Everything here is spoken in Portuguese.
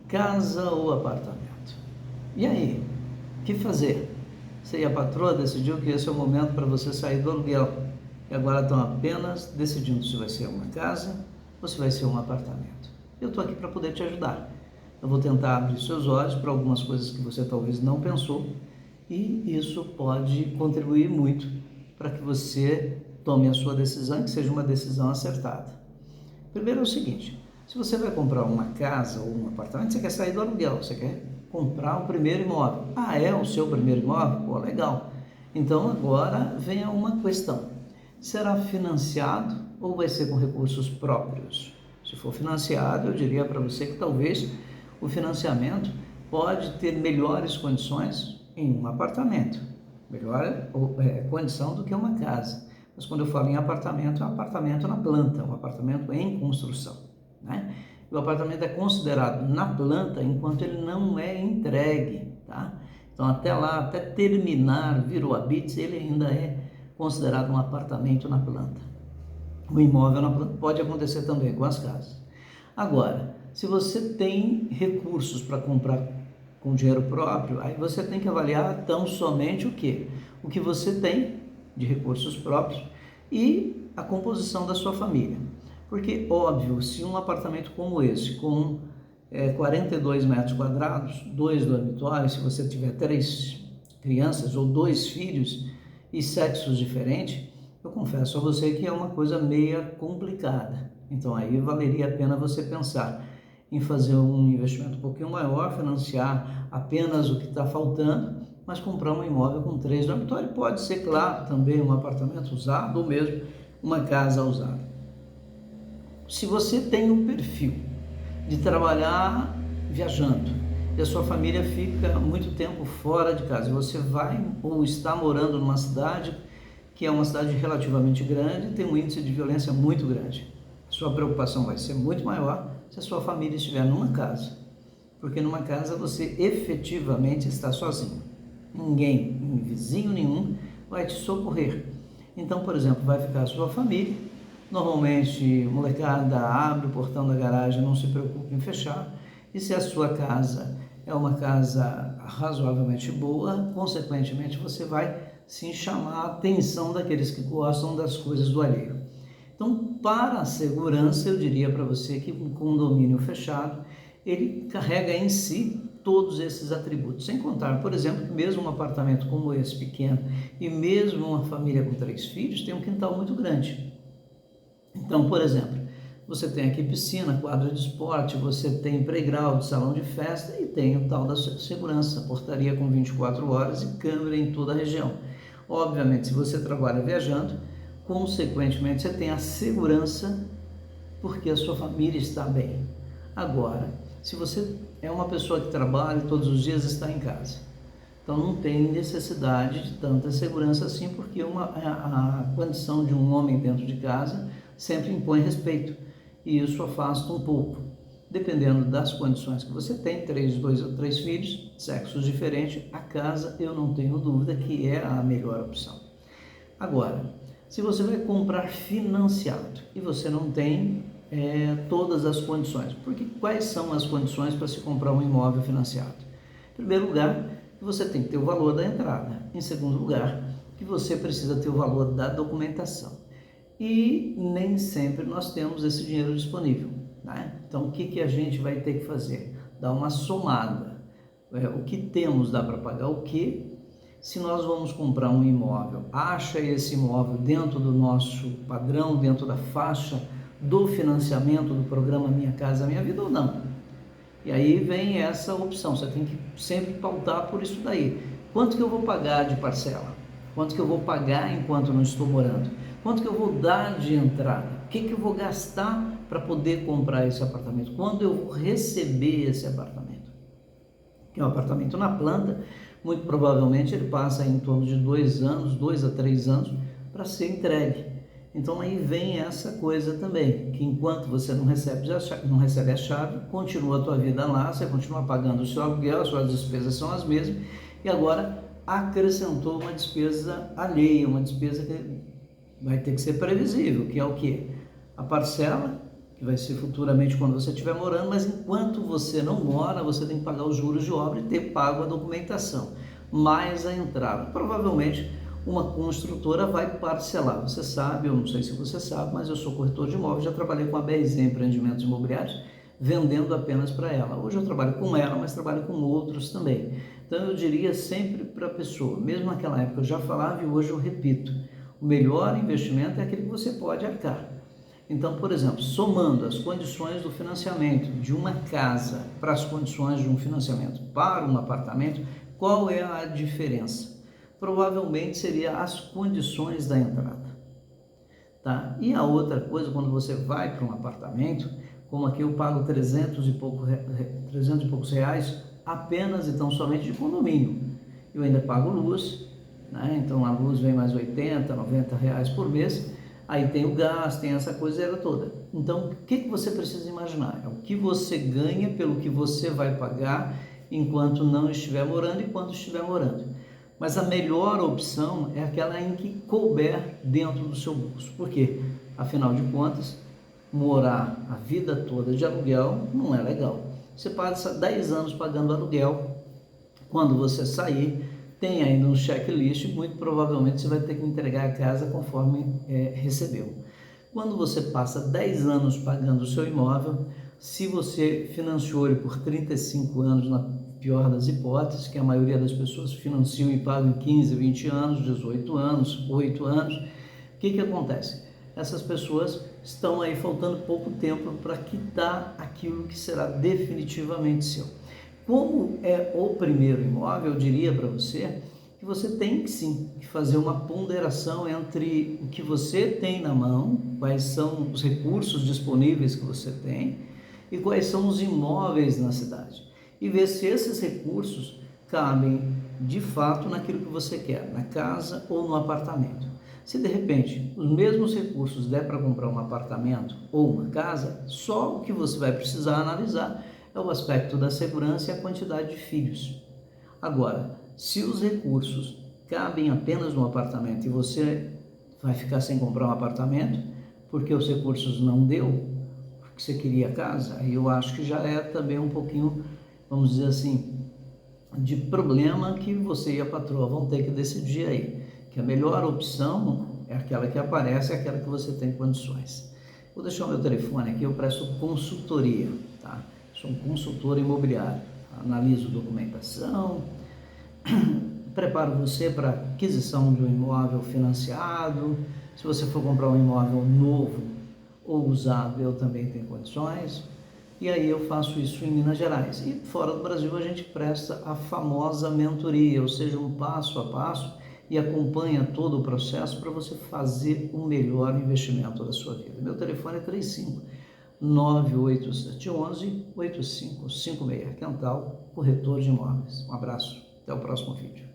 casa ou apartamento? E aí, o que fazer? Você e a patroa decidiu que esse é o momento para você sair do aluguel e agora estão apenas decidindo se vai ser uma casa ou se vai ser um apartamento. Eu estou aqui para poder te ajudar. Eu vou tentar abrir seus olhos para algumas coisas que você talvez não pensou e isso pode contribuir muito para que você tome a sua decisão e que seja uma decisão acertada. Primeiro é o seguinte, se você vai comprar uma casa ou um apartamento, você quer sair do aluguel, você quer comprar o primeiro imóvel. Ah, é o seu primeiro imóvel? Pô, legal. Então agora vem uma questão, será financiado ou vai ser com recursos próprios? Se for financiado, eu diria para você que talvez o financiamento pode ter melhores condições em um apartamento, melhor condição do que uma casa. Mas quando eu falo em apartamento, é um apartamento na planta, um apartamento em construção, né? E o apartamento é considerado na planta enquanto ele não é entregue, tá? Então até lá, até terminar, vir o habite, ele ainda é considerado um apartamento na planta. O imóvel na planta pode acontecer também com as casas. Agora, se você tem recursos para comprar com dinheiro próprio, aí você tem que avaliar tão somente o quê? O que você tem de recursos próprios e a composição da sua família. Porque, óbvio, se um apartamento como esse, com 42 metros quadrados, 2 dormitórios, se você tiver 3 crianças ou 2 filhos e sexos diferentes, eu confesso a você que é uma coisa meia complicada. Então aí valeria a pena você pensar em fazer um investimento um pouquinho maior, financiar apenas o que está faltando, mas comprar um imóvel com 3 dormitórios. Pode ser, claro, também um apartamento usado ou mesmo uma casa usada. Se você tem um perfil de trabalhar viajando e a sua família fica muito tempo fora de casa, e você vai ou está morando numa cidade que é uma cidade relativamente grande e tem um índice de violência muito grande, sua preocupação vai ser muito maior se a sua família estiver numa casa, porque numa casa você efetivamente está sozinho, ninguém, vizinho nenhum vai te socorrer. Então, por exemplo, vai ficar a sua família, normalmente molecada abre o portão da garagem, não se preocupe em fechar, e se a sua casa é uma casa razoavelmente boa, consequentemente você vai sim chamar a atenção daqueles que gostam das coisas do alheio. Então, para a segurança, eu diria para você que um condomínio fechado, ele carrega em si todos esses atributos, sem contar, por exemplo, que mesmo um apartamento como esse pequeno e mesmo uma família com 3 filhos tem um quintal muito grande. Então, por exemplo, você tem aqui piscina, quadra de esporte, você tem playground, salão de festa e tem o tal da segurança, portaria com 24 horas e câmera em toda a região. Obviamente, se você trabalha viajando, consequentemente você tem a segurança porque a sua família está bem. Agora, se você é uma pessoa que trabalha e todos os dias está em casa, então não tem necessidade de tanta segurança assim, porque a condição de um homem dentro de casa sempre impõe respeito e isso afasta um pouco. Dependendo das condições que você tem, 2 ou 3 filhos, sexos diferentes, a casa eu não tenho dúvida que é a melhor opção. Agora, se você vai comprar financiado e você não tem todas as condições, porque quais são as condições para se comprar um imóvel financiado? Em primeiro lugar, você tem que ter o valor da entrada. Em segundo lugar, que você precisa ter o valor da documentação. E nem sempre nós temos esse dinheiro disponível, né? Então, o que a gente vai ter que fazer? Dar uma somada. O que temos dá para pagar o quê? Se nós vamos comprar um imóvel, acha esse imóvel dentro do nosso padrão, dentro da faixa do financiamento do programa Minha Casa Minha Vida ou não? E aí vem essa opção, você tem que sempre pautar por isso daí. Quanto que eu vou pagar de parcela? Quanto que eu vou pagar enquanto não estou morando? Quanto que eu vou dar de entrada? O que eu vou gastar para poder comprar esse apartamento? Quando eu vou receber esse apartamento? Que é um apartamento na planta, muito provavelmente ele passa em torno de 2 a 3 anos para ser entregue. Então aí vem essa coisa também, que enquanto você não recebe a chave, continua a tua vida lá, você continua pagando o seu aluguel, as suas despesas são as mesmas, e agora acrescentou uma despesa alheia, uma despesa que vai ter que ser previsível, que é o quê? A parcela que vai ser futuramente quando você estiver morando, mas enquanto você não mora, você tem que pagar os juros de obra e ter pago a documentação, mais a entrada. Provavelmente uma construtora vai parcelar. Você sabe, eu não sei se você sabe, mas eu sou corretor de imóveis, já trabalhei com a BRZ Empreendimentos Imobiliários, vendendo apenas para ela. Hoje eu trabalho com ela, mas trabalho com outros também. Então eu diria sempre para a pessoa, mesmo naquela época eu já falava e hoje eu repito, o melhor investimento é aquele que você pode arcar. Então, por exemplo, somando as condições do financiamento de uma casa para as condições de um financiamento para um apartamento, qual é a diferença? Provavelmente seria as condições da entrada, tá? E a outra coisa, quando você vai para um apartamento, como aqui eu pago 300 e poucos reais apenas e tão somente de condomínio, eu ainda pago luz, né? Então a luz vem mais 80, 90 reais por mês. Aí tem o gás, tem essa coisa toda. Então, o que você precisa imaginar? É o que você ganha pelo que você vai pagar enquanto não estiver morando e quando estiver morando. Mas a melhor opção é aquela em que couber dentro do seu bolso. Por quê? Afinal de contas, morar a vida toda de aluguel não é legal. Você passa 10 anos pagando aluguel, quando você sair, tem ainda um checklist, muito provavelmente você vai ter que entregar a casa conforme recebeu. Quando você passa 10 anos pagando o seu imóvel, se você financiou ele por 35 anos, na pior das hipóteses, que a maioria das pessoas financiam e pagam em 15, 20 anos, 18 anos, 8 anos, o que acontece? Essas pessoas estão aí faltando pouco tempo para quitar aquilo que será definitivamente seu. Como é o primeiro imóvel, eu diria para você que você tem que sim fazer uma ponderação entre o que você tem na mão, quais são os recursos disponíveis que você tem e quais são os imóveis na cidade. E ver se esses recursos cabem de fato naquilo que você quer, na casa ou no apartamento. Se de repente os mesmos recursos der para comprar um apartamento ou uma casa, só o que você vai precisar analisar é o aspecto da segurança e a quantidade de filhos. Agora, se os recursos cabem apenas no apartamento e você vai ficar sem comprar um apartamento porque os recursos não deu, porque você queria casa, aí eu acho que já é também um pouquinho, vamos dizer assim, de problema que você e a patroa vão ter que decidir aí, que a melhor opção é aquela que aparece, é aquela que você tem condições. Vou deixar o meu telefone aqui, eu presto consultoria, tá? Sou um consultor imobiliário, analiso documentação, preparo você para aquisição de um imóvel financiado. Se você for comprar um imóvel novo ou usado, eu também tenho condições. E aí eu faço isso em Minas Gerais. E fora do Brasil a gente presta a famosa mentoria, ou seja, um passo a passo e acompanha todo o processo para você fazer o melhor investimento da sua vida. Meu telefone é 35-98711-8556, Quental, corretor de imóveis. Um abraço, até o próximo vídeo.